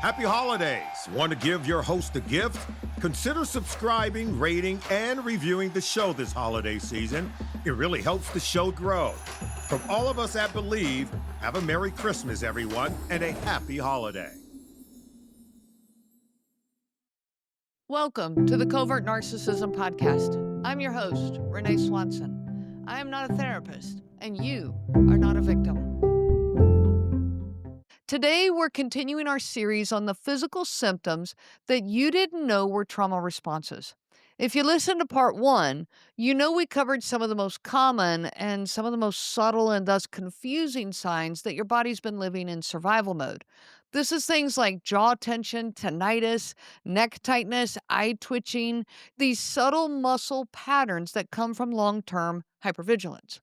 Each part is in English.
Happy holidays. Want to give your host a gift? Consider subscribing, rating, and reviewing the show this holiday season. It really helps the show grow. From all of us at Believe, have a Merry Christmas, everyone, and a happy holiday. Welcome to the Covert Narcissism Podcast. I'm your host, Renee Swanson. I am not a therapist, and you are not a victim. Today, we're continuing our series on the physical symptoms that you didn't know were trauma responses. If you listened to part 1, you know we covered some of the most common and some of the most subtle and thus confusing signs that your body's been living in survival mode. This is things like jaw tension, tinnitus, neck tightness, eye twitching, these subtle muscle patterns that come from long-term hypervigilance.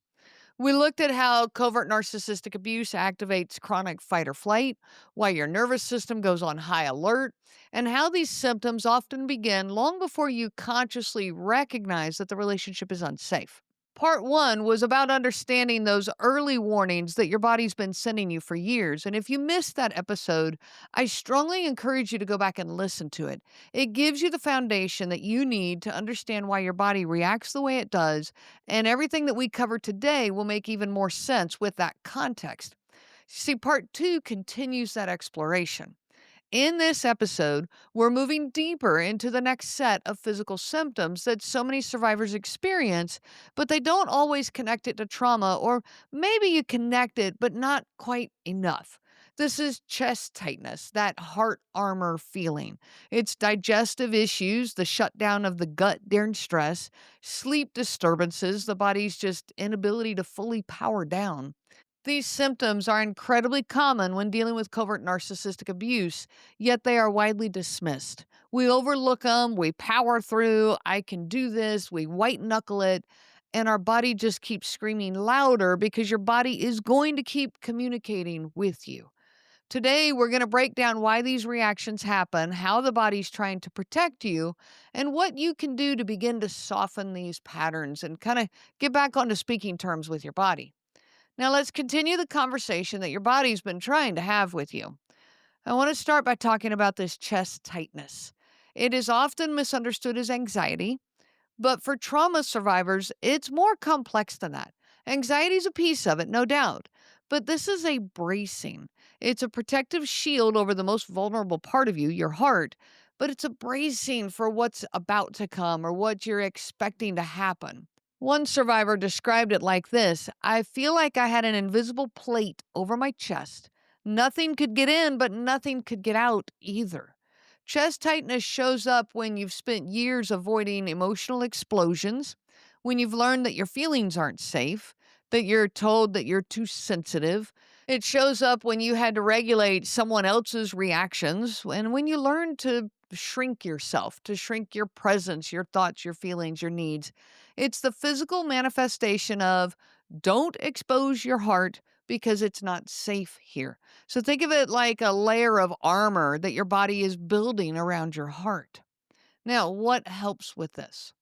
We looked at how covert narcissistic abuse activates chronic fight or flight, why your nervous system goes on high alert, and how these symptoms often begin long before you consciously recognize that the relationship is unsafe. Part 1 was about understanding those early warnings that your body's been sending you for years. And if you missed that episode, I strongly encourage you to go back and listen to it. It gives you the foundation that you need to understand why your body reacts the way it does. And everything that we cover today will make even more sense with that context. See, part 2 continues that exploration. In this episode, we're moving deeper into the next set of physical symptoms that so many survivors experience, but they don't always connect it to trauma, or maybe you connect it, but not quite enough. This is chest tightness, that heart armor feeling. It's digestive issues, the shutdown of the gut during stress, sleep disturbances, the body's just inability to fully power down. These symptoms are incredibly common when dealing with covert narcissistic abuse, yet they are widely dismissed. We overlook them, we power through, I can do this, we white knuckle it, and our body just keeps screaming louder because your body is going to keep communicating with you. Today, we're going to break down why these reactions happen, how the body's trying to protect you, and what you can do to begin to soften these patterns and kind of get back onto speaking terms with your body. Now let's continue the conversation that your body's been trying to have with you. I want to start by talking about this chest tightness. It is often misunderstood as anxiety, but for trauma survivors, it's more complex than that. Anxiety is a piece of it, no doubt, but this is a bracing. It's a protective shield over the most vulnerable part of you, your heart, but it's a bracing for what's about to come or what you're expecting to happen. One survivor described it like this: I feel like I had an invisible plate over my chest. Nothing could get in, but nothing could get out either. Chest tightness shows up when you've spent years avoiding emotional explosions, when you've learned that your feelings aren't safe, that you're told that you're too sensitive. It shows up when you had to regulate someone else's reactions, and when you learn to shrink yourself, to shrink your presence, your thoughts, your feelings, your needs. It's the physical manifestation of don't expose your heart because it's not safe here. So think of it like a layer of armor that your body is building around your heart. Now, what helps with this?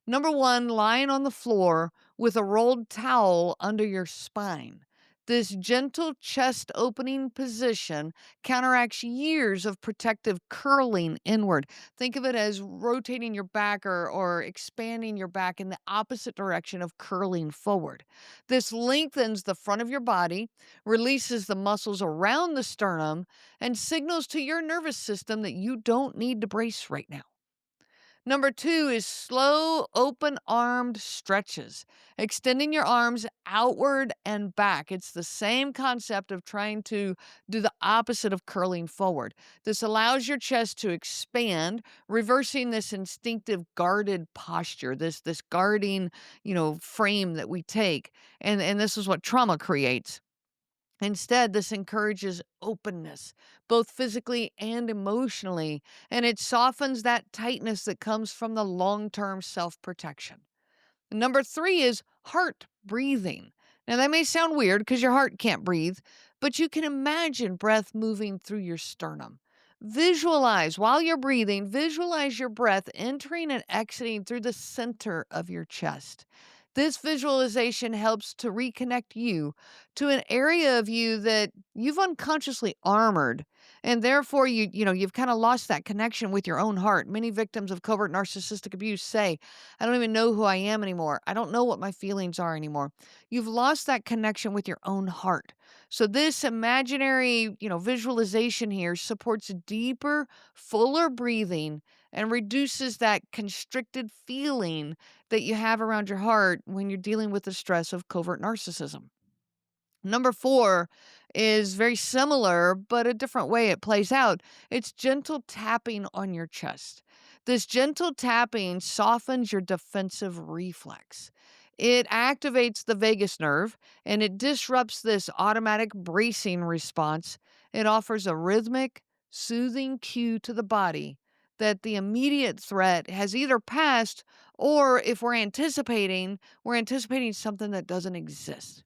Number 1, lying on the floor with a rolled towel under your spine. This gentle chest opening position counteracts years of protective curling inward. Think of it as rotating your back or expanding your back in the opposite direction of curling forward. This lengthens the front of your body, releases the muscles around the sternum, and signals to your nervous system that you don't need to brace right now. Number 2 is slow, open-armed stretches, extending your arms outward and back. It's the same concept of trying to do the opposite of curling forward. This allows your chest to expand, reversing this instinctive guarded posture, this guarding, frame that we take. And this is what trauma creates. Instead, this encourages openness, both physically and emotionally, and it softens that tightness that comes from the long-term self-protection. Number 3 is heart breathing. Now, that may sound weird because your heart can't breathe, but you can imagine breath moving through your sternum. While you're breathing, visualize your breath entering and exiting through the center of your chest. This visualization helps to reconnect you to an area of you that you've unconsciously armored. And therefore you've kind of lost that connection with your own heart. Many victims of covert narcissistic abuse say, I don't even know who I am anymore. I don't know what my feelings are anymore. You've lost that connection with your own heart. So this imaginary, visualization here supports deeper, fuller breathing and reduces that constricted feeling that you have around your heart when you're dealing with the stress of covert narcissism. Number 4 is very similar, but a different way it plays out. It's gentle tapping on your chest. This gentle tapping softens your defensive reflex. It activates the vagus nerve and it disrupts this automatic bracing response. It offers a rhythmic, soothing cue to the body that the immediate threat has either passed, or if we're anticipating something that doesn't exist.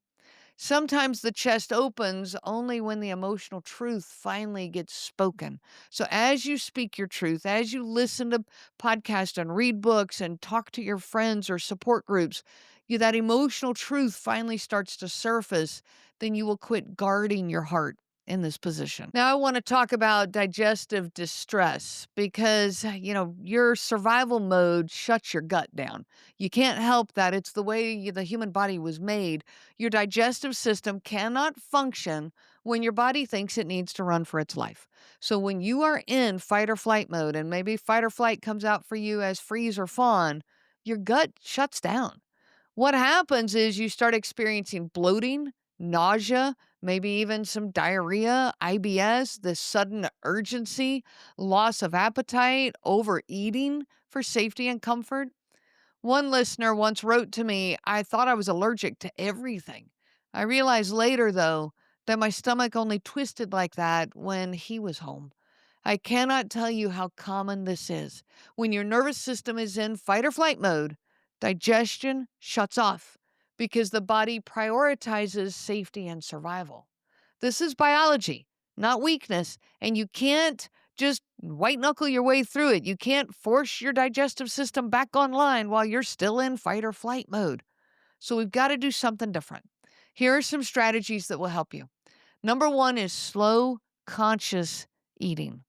Sometimes the chest opens only when the emotional truth finally gets spoken. So, as you speak your truth, as you listen to podcasts and read books and talk to your friends or support groups, that emotional truth finally starts to surface, then you will quit guarding your heart in this position. Now, I want to talk about digestive distress because, your survival mode shuts your gut down. You can't help that. It's the way the human body was made. Your digestive system cannot function when your body thinks it needs to run for its life. So when you are in fight or flight mode, and maybe fight or flight comes out for you as freeze or fawn, your gut shuts down. What happens is you start experiencing bloating, nausea, maybe even some diarrhea, IBS, this sudden urgency, loss of appetite, overeating for safety and comfort. One listener once wrote to me, I thought I was allergic to everything. I realized later, though, that my stomach only twisted like that when he was home. I cannot tell you how common this is. When your nervous system is in fight or flight mode, digestion shuts off because the body prioritizes safety and survival. This is biology, not weakness, and you can't just white knuckle your way through it. You can't force your digestive system back online while you're still in fight or flight mode. So we've got to do something different. Here are some strategies that will help you. Number 1 is slow, conscious eating.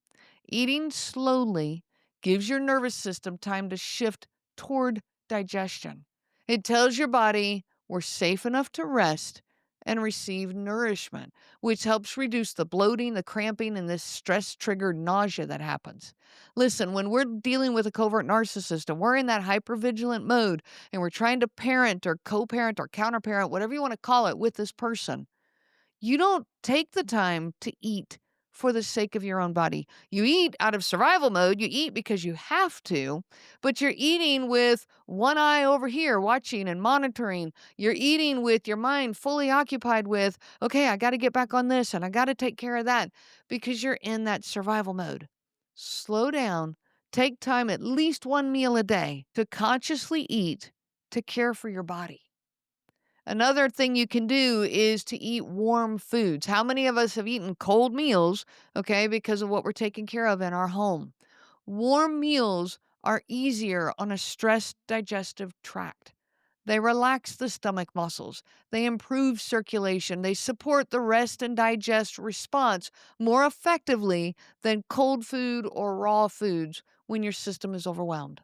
Eating slowly gives your nervous system time to shift toward digestion. It tells your body we're safe enough to rest and receive nourishment, which helps reduce the bloating, the cramping, and this stress-triggered nausea that happens. Listen, when we're dealing with a covert narcissist and we're in that hypervigilant mode and we're trying to parent or co-parent or counterparent, whatever you want to call it, with this person, you don't take the time to eat for the sake of your own body. You eat out of survival mode. You eat because you have to, but you're eating with one eye over here watching and monitoring. You're eating with your mind fully occupied with, okay, I got to get back on this and I got to take care of that because you're in that survival mode. Slow down. Take time, at least one meal a day, to consciously eat to care for your body. Another thing you can do is to eat warm foods. How many of us have eaten cold meals, okay, because of what we're taking care of in our home? Warm meals are easier on a stressed digestive tract. They relax the stomach muscles. They improve circulation. They support the rest and digest response more effectively than cold food or raw foods when your system is overwhelmed.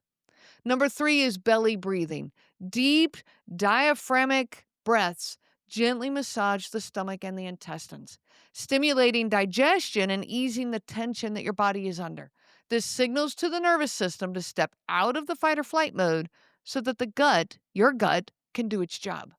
Number 3 is belly breathing. Deep diaphragmatic breaths gently massage the stomach and the intestines, stimulating digestion and easing the tension that your body is under. This signals to the nervous system to step out of the fight or flight mode so that your gut, can do its job.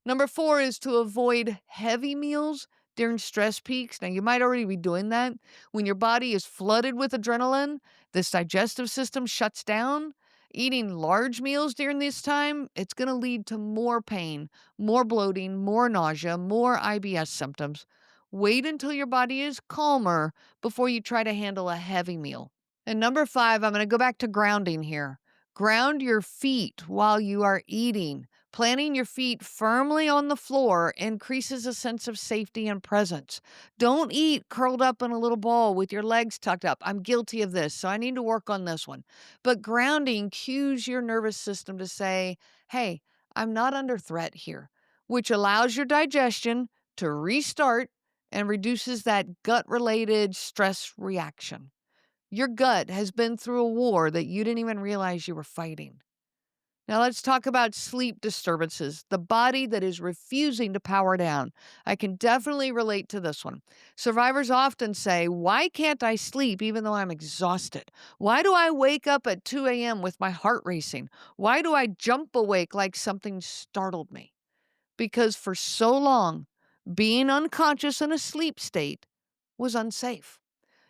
Number 4 is to avoid heavy meals during stress peaks. Now, you might already be doing that. When your body is flooded with adrenaline, this digestive system shuts down. Eating large meals during this time, it's going to lead to more pain, more bloating, more nausea, more IBS symptoms. Wait until your body is calmer before you try to handle a heavy meal. And number 5, I'm going to go back to grounding here. Ground your feet while you are eating. Planting your feet firmly on the floor increases a sense of safety and presence. Don't eat curled up in a little ball with your legs tucked up. I'm guilty of this, so I need to work on this one. But grounding cues your nervous system to say, hey, I'm not under threat here, which allows your digestion to restart and reduces that gut-related stress reaction. Your gut has been through a war that you didn't even realize you were fighting. Now let's talk about sleep disturbances, the body that is refusing to power down. I can definitely relate to this one. Survivors often say, "Why can't I sleep even though I'm exhausted? Why do I wake up at 2 a.m. with my heart racing? Why do I jump awake like something startled me?" Because for so long, being unconscious in a sleep state was unsafe.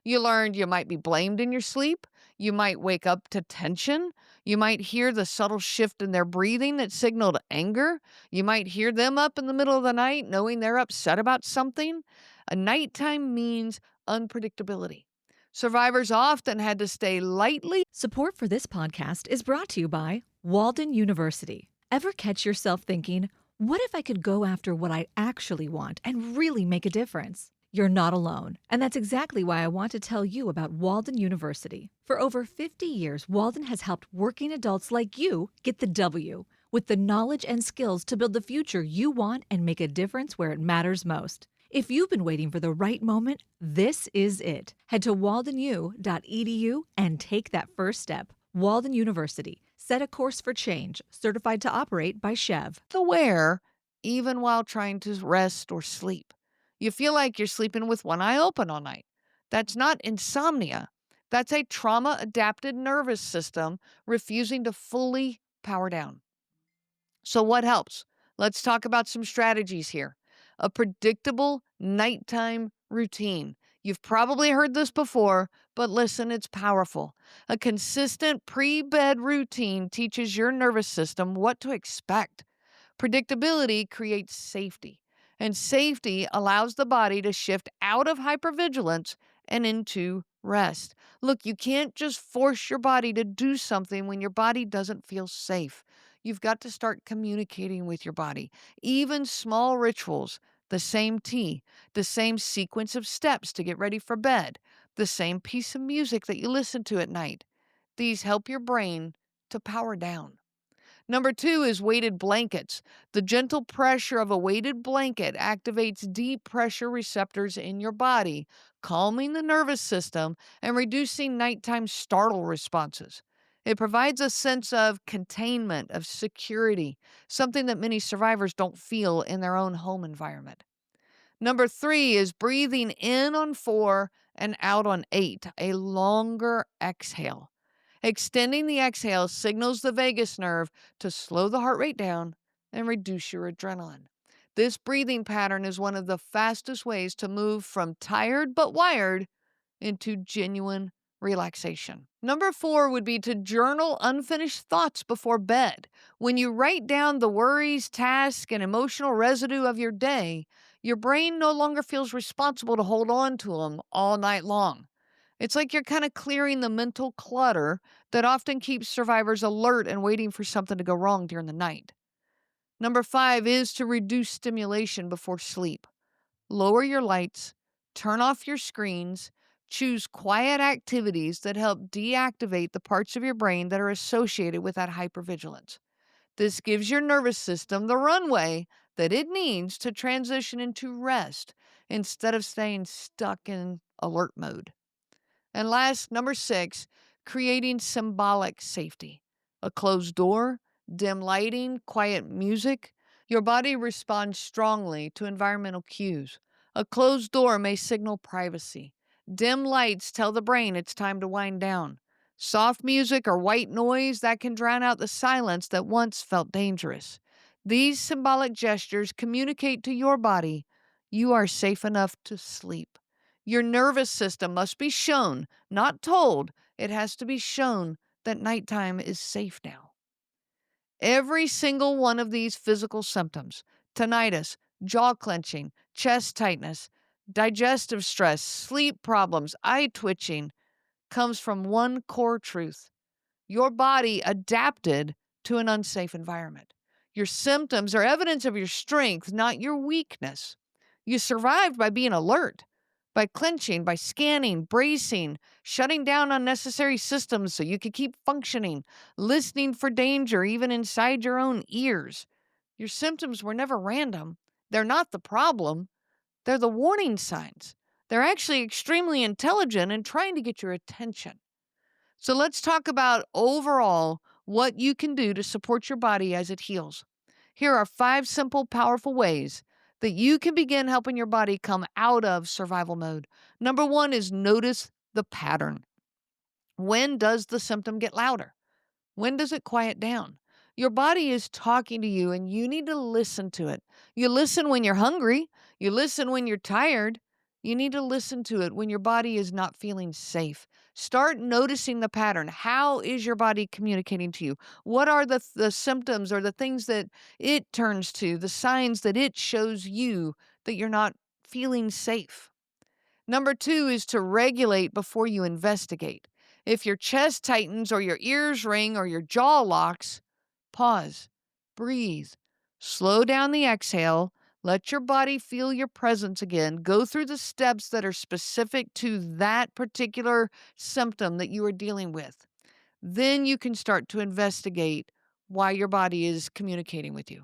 You learned you might be blamed in your sleep. You might wake up to tension. You might hear the subtle shift in their breathing that signaled anger. You might hear them up in the middle of the night knowing they're upset about something. A nighttime means unpredictability. Survivors often had to stay lightly. Support for this podcast is brought to you by Walden University. Ever catch yourself thinking, what if I could go after what I actually want and really make a difference? You're not alone, and that's exactly why I want to tell you about Walden University. For over 50 years, Walden has helped working adults like you get the W, with the knowledge and skills to build the future you want and make a difference where it matters most. If you've been waiting for the right moment, this is it. Head to waldenu.edu and take that first step. Walden University. Set a course for change. Certified to operate by Chev. Aware even while trying to rest or sleep. You feel like you're sleeping with one eye open all night. That's not insomnia. That's a trauma-adapted nervous system refusing to fully power down. So what helps? Let's talk about some strategies here. A predictable nighttime routine. You've probably heard this before, but listen, it's powerful. A consistent pre-bed routine teaches your nervous system what to expect. Predictability creates safety, and safety allows the body to shift out of hypervigilance and into rest. Look, you can't just force your body to do something when your body doesn't feel safe. You've got to start communicating with your body. Even small rituals, the same tea, the same sequence of steps to get ready for bed, the same piece of music that you listen to at night. These help your brain to power down. Number 2 is weighted blankets. The gentle pressure of a weighted blanket activates deep pressure receptors in your body, calming the nervous system and reducing nighttime startle responses. It provides a sense of containment, of security, something that many survivors don't feel in their own home environment. Number 3 is breathing in on 4 and out on 8, a longer exhale. Extending the exhale signals the vagus nerve to slow the heart rate down and reduce your adrenaline. This breathing pattern is one of the fastest ways to move from tired but wired into genuine relaxation. Number 4 would be to journal unfinished thoughts before bed. When you write down the worries, tasks, and emotional residue of your day, your brain no longer feels responsible to hold on to them all night long. It's like you're kind of clearing the mental clutter that often keeps survivors alert and waiting for something to go wrong during the night. Number 5 is to reduce stimulation before sleep. Lower your lights, turn off your screens, choose quiet activities that help deactivate the parts of your brain that are associated with that hypervigilance. This gives your nervous system the runway that it needs to transition into rest instead of staying stuck in alert mode. And last, number 6, creating symbolic safety. A closed door, dim lighting, quiet music. Your body responds strongly to environmental cues. A closed door may signal privacy. Dim lights tell the brain it's time to wind down. Soft music or white noise that can drown out the silence that once felt dangerous. These symbolic gestures communicate to your body you are safe enough to sleep. Your nervous system must be shown, not told. It has to be shown that nighttime is safe now. Every single one of these physical symptoms, tinnitus, jaw clenching, chest tightness, digestive stress, sleep problems, eye twitching, comes from one core truth. Your body adapted to an unsafe environment. Your symptoms are evidence of your strength, not your weakness. You survived by being alert, by clenching, by scanning, bracing, shutting down unnecessary systems so you could keep functioning, listening for danger even inside your own ears. Your symptoms were never random. They're not the problem. They're the warning signs. They're actually extremely intelligent and trying to get your attention. So let's talk about overall what you can do to support your body as it heals. Here are 5 simple, powerful ways that you can begin helping your body come out of survival mode. Number 1 is notice the pattern. When does the symptom get louder? When does it quiet down? Your body is talking to you and you need to listen to it. You listen when you're hungry. You listen when you're tired. You need to listen to it when your body is not feeling safe. Start noticing the pattern. How is your body communicating to you? What are the symptoms or the things that it turns to, the signs that it shows you that you're not feeling safe? Number 2 is to regulate before you investigate. If your chest tightens or your ears ring or your jaw locks, pause, breathe, slow down the exhale, let your body feel your presence again. Go through the steps that are specific to that particular symptom that you are dealing with. Then you can start to investigate why your body is communicating with you.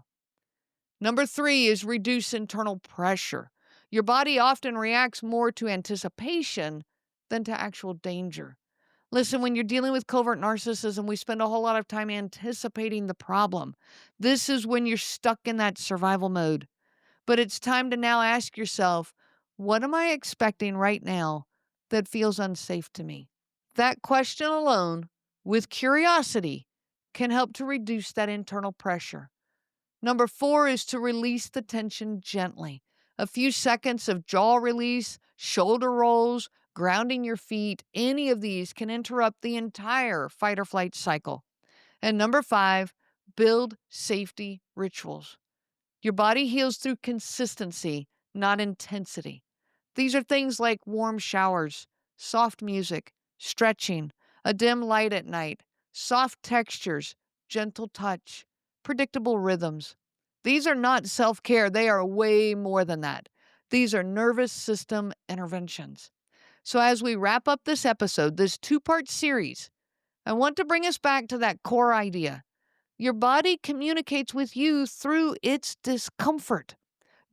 Number 3 is reduce internal pressure. Your body often reacts more to anticipation than to actual danger. Listen, when you're dealing with covert narcissism, we spend a whole lot of time anticipating the problem. This is when you're stuck in that survival mode. But it's time to now ask yourself, what am I expecting right now that feels unsafe to me? That question alone, with curiosity, can help to reduce that internal pressure. Number 4 is to release the tension gently. A few seconds of jaw release, shoulder rolls, grounding your feet, any of these can interrupt the entire fight or flight cycle. And number 5, build safety rituals. Your body heals through consistency, not intensity. These are things like warm showers, soft music, stretching, a dim light at night, soft textures, gentle touch, predictable rhythms. These are not self-care. They are way more than that. These are nervous system interventions. So as we wrap up this episode, this 2-part series, I want to bring us back to that core idea. Your body communicates with you through its discomfort.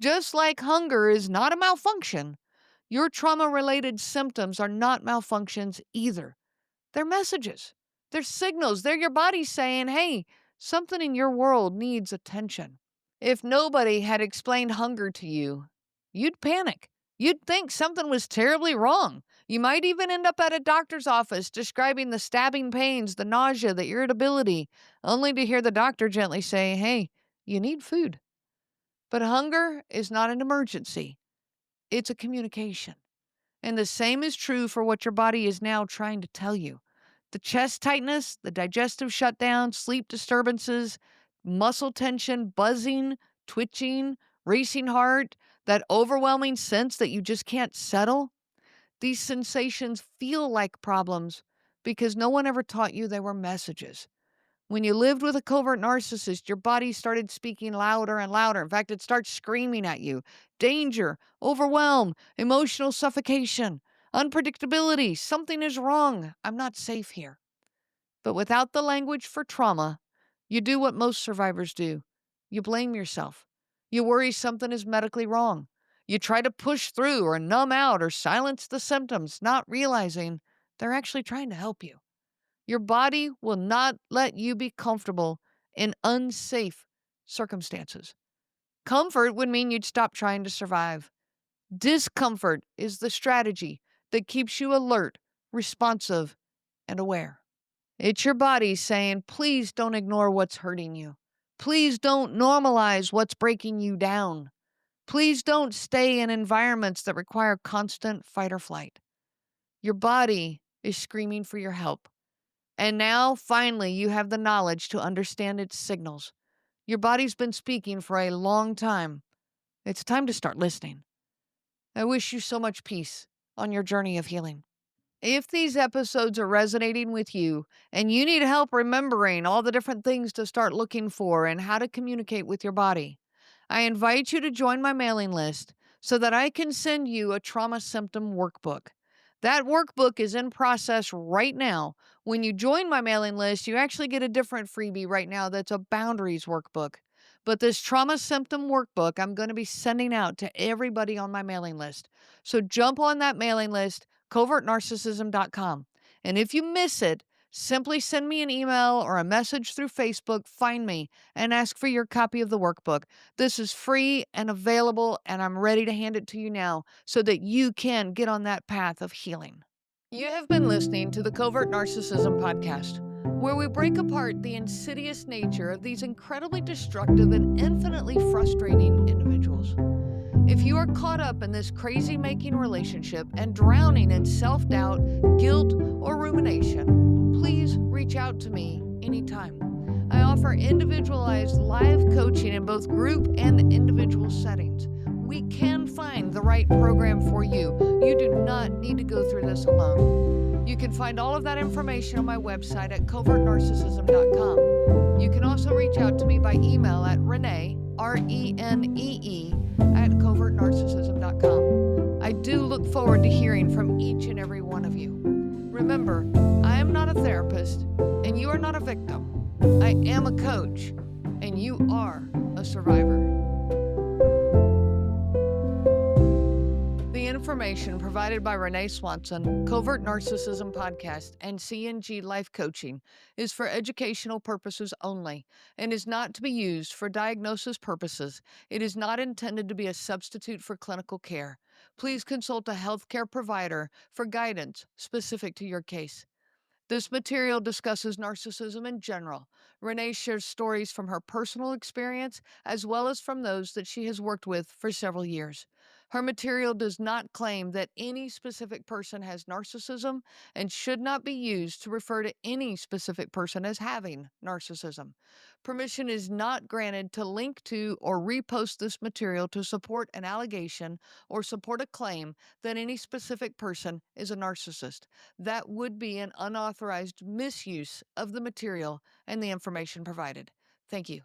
Just like hunger is not a malfunction, your trauma-related symptoms are not malfunctions either. They're messages. They're signals. They're your body saying, hey, something in your world needs attention. If nobody had explained hunger to you, you'd panic. You'd think something was terribly wrong. You might even end up at a doctor's office describing the stabbing pains, the nausea, the irritability, only to hear the doctor gently say, hey, you need food. But hunger is not an emergency. It's a communication. And the same is true for what your body is now trying to tell you. The chest tightness, the digestive shutdown, sleep disturbances, muscle tension, buzzing, twitching, racing heart, that overwhelming sense that you just can't settle. These sensations feel like problems because no one ever taught you they were messages. When you lived with a covert narcissist, your body started speaking louder and louder. In fact, it starts screaming at you. Danger, overwhelm, emotional suffocation, unpredictability. Something is wrong. I'm not safe here. But without the language for trauma, you do what most survivors do. You blame yourself. You worry something is medically wrong. You try to push through or numb out or silence the symptoms, not realizing they're actually trying to help you. Your body will not let you be comfortable in unsafe circumstances. Comfort would mean you'd stop trying to survive. Discomfort is the strategy that keeps you alert, responsive, and aware. It's your body saying, please don't ignore what's hurting you. Please don't normalize what's breaking you down. Please don't stay in environments that require constant fight or flight. Your body is screaming for your help. And now, finally, you have the knowledge to understand its signals. Your body's been speaking for a long time. It's time to start listening. I wish you so much peace on your journey of healing. If these episodes are resonating with you and you need help remembering all the different things to start looking for and how to communicate with your body, I invite you to join my mailing list so that I can send you a trauma symptom workbook. That workbook is in process right now. When you join my mailing list, you actually get a different freebie right now that's a boundaries workbook. But this trauma symptom workbook, I'm going to be sending out to everybody on my mailing list. So jump on that mailing list, covertnarcissism.com. And if you miss it, simply send me an email or a message through Facebook, find me, and ask for your copy of the workbook. This is free and available, and I'm ready to hand it to you now so that you can get on that path of healing. You have been listening to the Covert Narcissism Podcast, where we break apart the insidious nature of these incredibly destructive and infinitely frustrating individuals. If you are caught up in this crazy-making relationship and drowning in self-doubt, guilt, or rumination, please reach out to me anytime. I offer individualized live coaching in both group and individual settings. We can find the right program for you. You do not need to go through this alone. You can find all of that information on my website at covertnarcissism.com. You can also reach out to me by email at Renee, R-E-N-E-E, at covertnarcissism.com. I do look forward to hearing from each and every one of you. Remember, I am not a therapist, and you are not a victim. I am a coach, and you are a survivor. The information provided by Renee Swanson, Covert Narcissism Podcast, and CNG Life Coaching is for educational purposes only and is not to be used for diagnosis purposes. It is not intended to be a substitute for clinical care. Please consult a healthcare provider for guidance specific to your case. This material discusses narcissism in general. Renee shares stories from her personal experience as well as from those that she has worked with for several years. Her material does not claim that any specific person has narcissism and should not be used to refer to any specific person as having narcissism. Permission is not granted to link to or repost this material to support an allegation or support a claim that any specific person is a narcissist. That would be an unauthorized misuse of the material and the information provided. Thank you.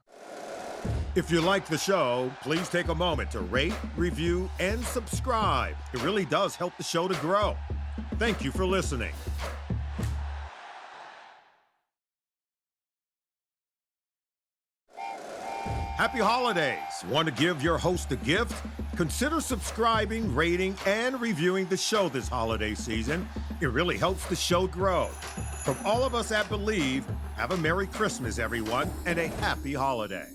If you like the show, please take a moment to rate, review, and subscribe. It really does help the show to grow. Thank you for listening. Happy holidays! Want to give your host a gift? Consider subscribing, rating, and reviewing the show this holiday season. It really helps the show grow. From all of us at Believe, have a Merry Christmas, everyone, and a happy holiday.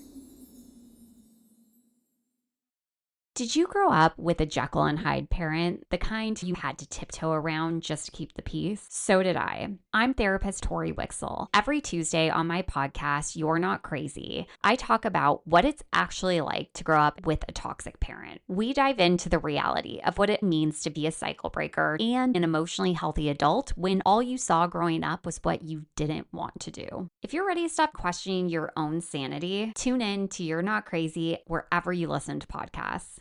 Did you grow up with a Jekyll and Hyde parent, the kind you had to tiptoe around just to keep the peace? So did I. I'm therapist Tori Wixel. Every Tuesday on my podcast, You're Not Crazy, I talk about what it's actually like to grow up with a toxic parent. We dive into the reality of what it means to be a cycle breaker and an emotionally healthy adult when all you saw growing up was what you didn't want to do. If you're ready to stop questioning your own sanity, tune in to You're Not Crazy wherever you listen to podcasts.